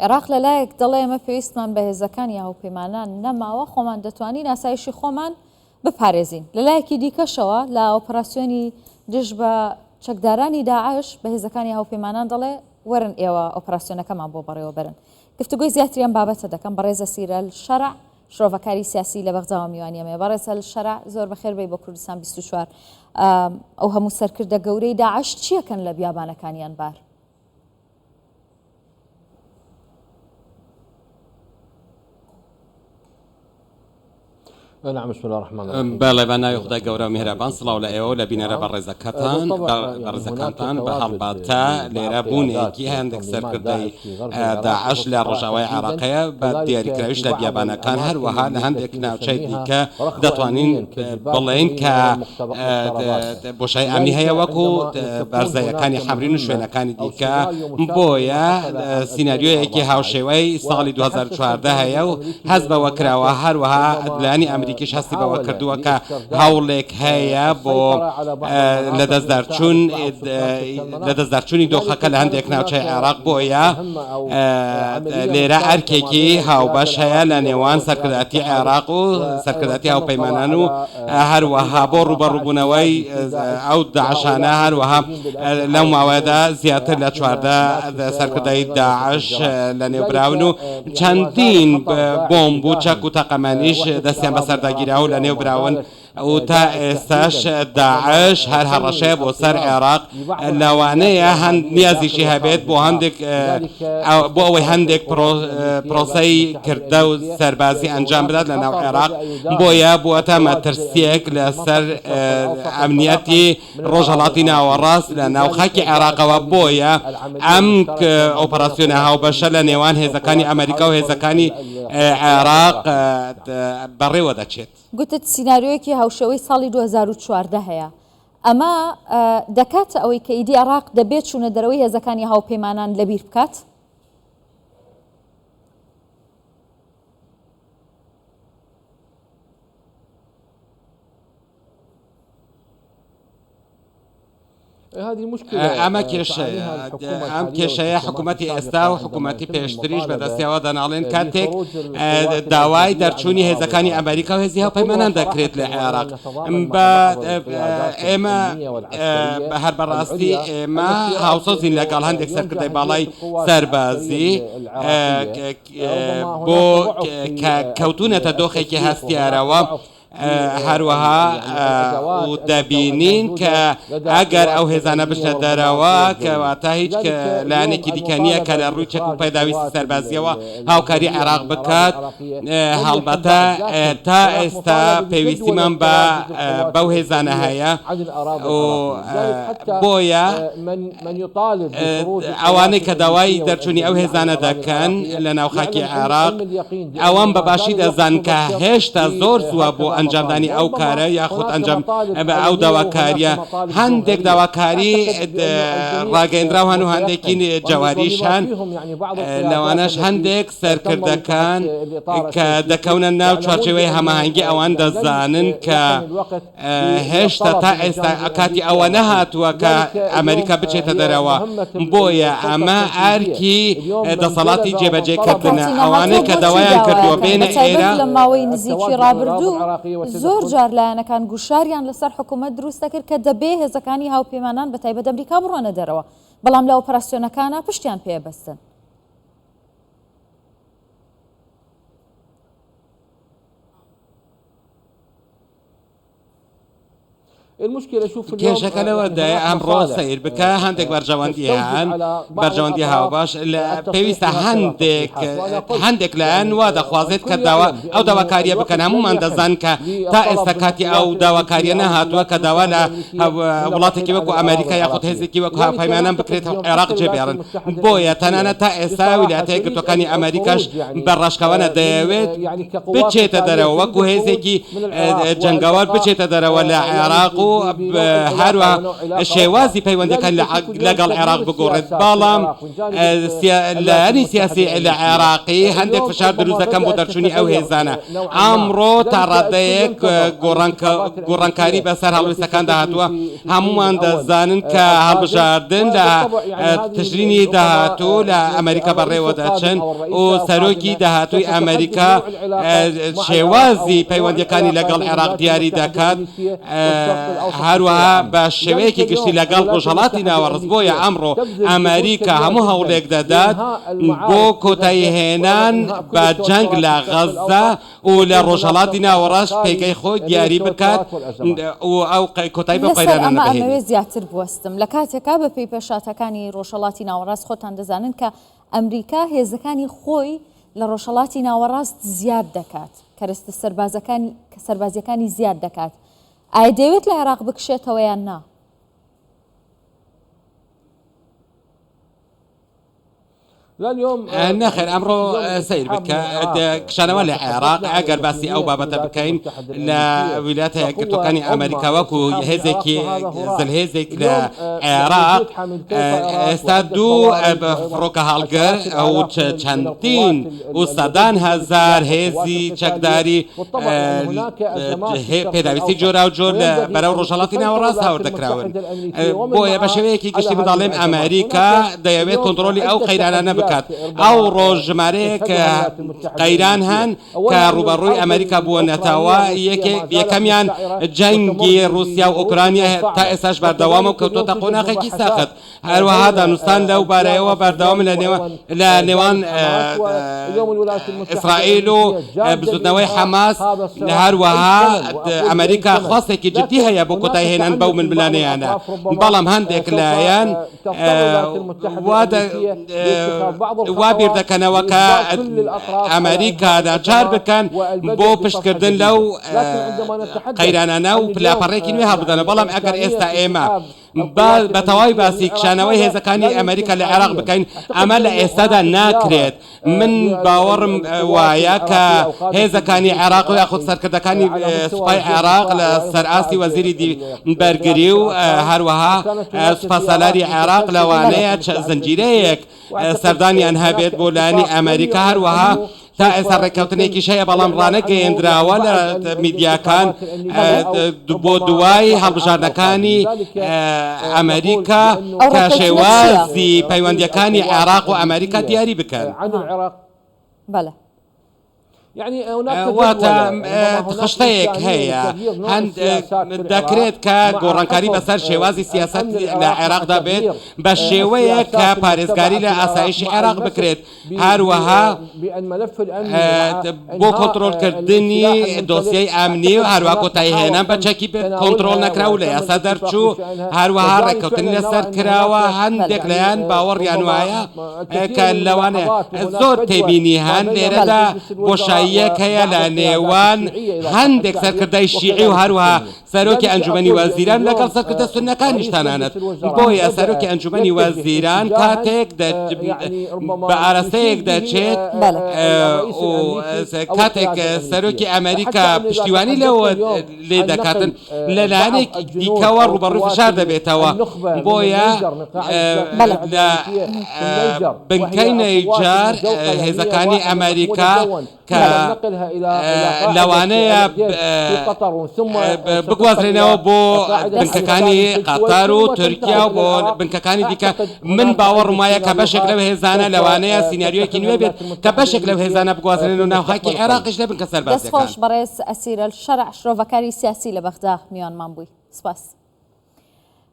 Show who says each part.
Speaker 1: عێراق لەلایەک دەڵێ ئێمە پێویستمان بە هێزەکانی هاوپەیمانان نەماوە خۆمان دەتوانین ئاسایشی خۆمان بپارێزین. لەلایەکی دیکەشەوە لە ئۆپراسیۆنی دژ بە چەکدارانی داعش بە هێزەکانی هاوپەیمانان دەڵێ وەرن ئێوە ئۆپراسیۆنەکەمان بۆ بەڕێوە برن. گفتوگوی زیاتریان بابەتە دەکەم بەڕێزە سیرە شەرع شرۆڤەکاری سیاسی لە بەغزاوە میوانیەمێ بەڕێزە شەرع زۆر بەخێر بێ بۆ کوردستان 24 ئەو هەموو سەرکردە گەورەی داعش چیەکەن لە بیابانەکانیان بار؟
Speaker 2: نعم بسم الله الرحمن الرحيم.
Speaker 3: بله و ناوی خدای گەورە و میهرەبان سڵاو لە ئێوە لە بینەرە بەڕێزەکانتان بە هەڵباتە لێرە بوونێکی هەندێک سەرکردەی داعش لە ڕۆژاوای عێراقەیە بە دیاریکراویش لە بیابانەکان هەروەها لە هەندێک ناوچەی دیکە دەتوانین بڵێن کە بۆشای ئەمنی هەیە وەکو بەرزەیەکانی حەمرین و شوێنەکانی دیکە بۆیە سیناریۆیەکی هاوشێوەی ساڵی 2014 هەیە و هەست بەوە کراوە هەروەها لایەنی ئەمریکیش هەستی بەوە کردووە کە هەوڵێک هەیە بۆ لە دەستدارچوونی دۆخەکە لە هەندێک ناوچەی عێراق بۆیە لێرە ئەرکێکی هاوبەش هەیە لە نێوان سەرکرداتی عێراق و سەرکرداتی هاوپەیمانان و هەروەها بۆ ڕوبەڕووبوونەوەی ئەو داعشانە هەروەها لەو ماوەیەدا زیاتر لە 14 سەرکردەی داعش لە نێوبراون و چەندین بۆمب و چەک و تەقەمەنیش دەستیان بەسەرداگیراوە لە نێوبراون و تا ئێستاش داعش هەر هەڕەشەیە بۆ سەر عێراق لەوانەیە هەند نیازیشی هەبێت بۆ هەندێک بۆ ئەوەی هەندێک پرۆسەی کردە و سەربازی ئەنجام بدات لە ناو عێراق بۆیە بووەتە مەترسیەک لەسەر ئەمنیەتی ڕۆژهەڵاتی ناوەڕاست لە ناو خاکی عێراقەوە بۆیە ئەم ئۆپەراسیۆنە هاوبەشە لە نێوان هێزەکانی ئەمریکا و هێزەکانی عێراق بەڕێوە دەچێت.
Speaker 1: گوتت سیناریۆیەکی هاوشەوەی ساڵی 2014 هەیە ئەمە دەکات ئەوەی کە ئیدی عێراق دەبێت چوونە دەرەوەی هێزەکانی هاوپەیمانان لەبیر بکات؟
Speaker 3: ئەمە کێشەیە حکوومەتی ئێستا و حکوومەتی پێشتریش بەدەستیەوە دەناڵێن کاتێک داوای دەرچوونی هێزەکانی ئەمریکا و هێزی هاوپەیمانان دەکرێت لە عێراق ئێمە هەر بەڕاستی ئێمە هاوسۆزین لەگەڵ هەندێک سەرکردەی باڵای سەربازی بۆ کەوتونەتە دۆخێکی هەستیارەوە هەروەها و دەبینین کە ئەگەر ئەو هێزانە بشنە دەرەوە کەواتە هیچ لایەنێکی دیکە نییە کە لە ڕووی چەک و پەیداویستی سەربازیەوە هاوکاری عێراق بکات. هەڵبەتە تا ئێستا پێویستیمان بەو هێزانە هەیە و بۆیە ئەوانەی کە داوای دەرچوونی ئەو هێزانە دەکەن لە ناوخاکی عێراق ئەوان بەباشی دەزان کە هێشتا زۆر زووە بۆ ئەنجامدانی ئەو کارە یاخود ئەنجام ئەو داواکاریە هەندێک داواکاری ڕاگەیەندراوان و هەندێکی جەواریشان لەوانەش هەندێک سەرکردەکان کە دەکەونە ناو چوارچێوەی هەماهەنگی ئەوان دەزانن کە هێشتا تا ئێستا کاتی ئەوە نەهاتووە کە ئەمریکا بچێتە دەرەوە بۆیە ئەمە ئەرکی دەسەڵاتی جێبەجێکردنە ئەوانەی کە داوایان کردووە بێنە ئێرە
Speaker 1: لە ماوەی نزیکی ڕابردوو زۆر جار لایەنەکان گوشاریان لەسەر حکوومەت دروست دەکرد کە دەبێ هێزەکانی هاوپەیمانان بە تایبەت ئەمریکا بڕۆنە دەرەوە بەڵام لە ئۆپەراسیۆنەکانە پشتیان پێبەستن.
Speaker 3: کێشەکە لەوەدایە ئەمڕۆ سیر بکە هەندێک بەرژەوەندی هەن بەرژەوەندی هاوباش پێویستە هەندێک لایەن وا دەخوازێت کە ئەو داواکاریە بکەن هەمومان دەزان کە تا ئێستا کاتی ئەو داواکاریە نەهاتووە کە داوا لە وڵاتێکی وەکو ئەمریکا یاخود هێزێکی وەکو هاوپەیمانان بکرێت عێراق جێبێڕن بۆیە تەنانەت تا ئێستا ویلایەتە یەکگرتووەکانی ئەمریکاش بەڕاشکەوانە دەیەوێت بچێتە دەرەوە وەکو هێزێکی جەنگاوار بچێتە دەرەوە لە عێراق و و هەروە شێوازی پەیوەندەکان لەگەڵ عێراق بگۆڕێت بەڵام لایەنی سیاسی لە عێراقی هەندێک فشار دروست دەکەن بۆ دەرچوونی ئەو هێزانە ئەمڕۆ تا ڕادەیەک گۆڕانکاری بەسەر هەڵوێستەکان داهاتووە هەمومان دەزانن کە هەڵبژاردن لە تشرینی داهاتوو لە ئەمریکا بەڕێوە دەچن و سەرۆکی داهاتووی ئەمریکا شێوازی پەیوەندیەکانی لەگەڵ عێراق دیاری دەکات هەروەها بە شێوەیەکی گشتی لەگەڵ ڕۆژهەڵاتی ناوەڕست بۆیە ئەمڕۆ ئەمریکا هەموو هەوڵێک دەدات بۆ کۆتایی هێنان بە جەنگ لە غەزە و لە ڕۆژهەڵاتی ناوەڕاست پێکەی خۆی دیاری بکات و ئەو کۆتایی بە قەیرانە نەبهێنێت.
Speaker 1: ئەمەوێ زیاتر بوەستم لە کاتێکا بە پێی پێشاتەکانی ڕۆژهەڵاتی ناوەڕاست خۆتان دەزانن کە ئەمریکا هێزەکانی خۆی لە ڕۆژهەڵاتی ناوەڕاست زیاد دەکات کەرەستە سەربازیەکانی زیاد دەکات. ئایا دەیەوێت لە عێراق بکشێتەوە یان نا؟
Speaker 3: نەخێر ئەمڕۆ سیر بکە کشانەوە لە عێراق ئەگەر باسی ئەو بابەتە بکەین لە ویلایەتە یەکگرتووەکانی ئەمریکا وەکو هێزێکی زلهێزێک لە عێراق ئێستا دوو فڕۆکە هەڵگر ئەو چەندین و سەدان هەزار هێزی چەکداری پێداویستی جۆرا و جۆر بەرەو ڕۆژهەڵاتی ناوەڕاست هاوردەکراون بۆیە بە شێوەیەکی گشتی بەداڵێم ئەمریکا دەیەوێت کۆنتڕۆلی ئەو قەیرانە بکات. ئەو ڕۆژژمارەیە کە قەیران هەن کە ڕوبەڕووی ئەمریکا بووە نەتاوە یەکەمیان جەنگی رووسیا و ئوکرانیا تا ئێستاش بەردەوامە و کەوتۆتە قۆناغێکی ساخت. هەروەها دانوستان لەو بارەیەوە بەردەوام لە نێوان ئیسرائیل و بزوتنەوەی حەماس هەروەها ئەمریکا خواستێکی جدی هەیە بۆ کۆتایی هێنان بەو منبلانەیانە بەڵام هەندێک لایەن وا بیر دەکەنەوە کە ئەمریکا ناچار بکەن بۆ پشتکردن لەو قەیرانانە و پلاپەڕێکی نوێ هەڵبدەنە بەڵام ئەگەر ئێستا ئێمە بە تەواوی باسی کشانەوەی هێزەکانی ئەمریکا لە عێراق بکەین ئەمە لە ئێستادا ناکرێت. من باوەڕم وایە کە هێزەکانی عێراق و یاخود سەرکردەکانی سوپای عێراق لە سەرئاستی وەزیری بەرگری و هەروەها سوپاسەلاری عێراق لەوانەیە زنجیرەیەک سەردانیان هەبێت بۆ لایەنی ئەمریکا هەروەها تا ئێستا ڕێککەوتنێکی شەیە بەڵام ڕانەگەیەندراوە لە میدیاکان بۆ دوای هەڵبژاردنەکانی ئەمریکا کە شێوازی پەیوەندیەکانی عێراق و ئەمریکا دیاری بکەن. واتە خشتەیەک هەیە دەکرێت کە گۆڕانکاری بەسەر شێوازی سیاست لە عێراقدا بێت بە شێوەیە کە پارێزگاری لە ئاسایشی عێراق بکرێت هەروەها بۆ کۆنتڕۆلکردنی دۆسیەی ئامنی و هەروەها کۆتایی هێنان بە چەکی کۆنتڕۆل نەکرا و لە یاسا دەرچوو هەروەها ڕێککەوتنی لەسەر کراوە هەندێک لەیان باوەڕیان وایە کە لەوانەیە زۆر تێبینی هەن لێرەدا بۆشاییەک هەیە لە نێوان هەندێک سەرکردای شیعی و هەروەها سەرۆکی ئەنجومەنی وەزیران لەگەڵ سەرکردە سوننەکانیش تەنانەت بۆیە سەرۆکی ئەنجومەنی وەزیران کاتێک بە ئاراستەیەک دەچێت کاتێک سەرۆکی ئەمریکا پشتیوانی لەوە لێ دەکاتن لەلایەنێک دیکەوە ڕوبەڕووی فشار دەبێتەوە بۆیە لە بنکەی نەیجار هێزەکانی ئەمریکا کە لەوانەیە بگوازرێنەوە بۆ بنکەکانی قەتار و تورکیا و بۆ بنکەکانی دیکە من باوەڕم وایە کە بەشێک لەو هێزانە لەوانەیە سیناریۆیەکی نوێ بێت کە بەشێک لەو هێزانە بگوازرێن و ناوخاکی عێراقیش لە بنکە سەربازەکان.
Speaker 1: دەستخۆش بەڕێز ئەسیرە شەرع شرۆڤەکاری سیاسی لە بەغدا میوانمان بووی. سپاس.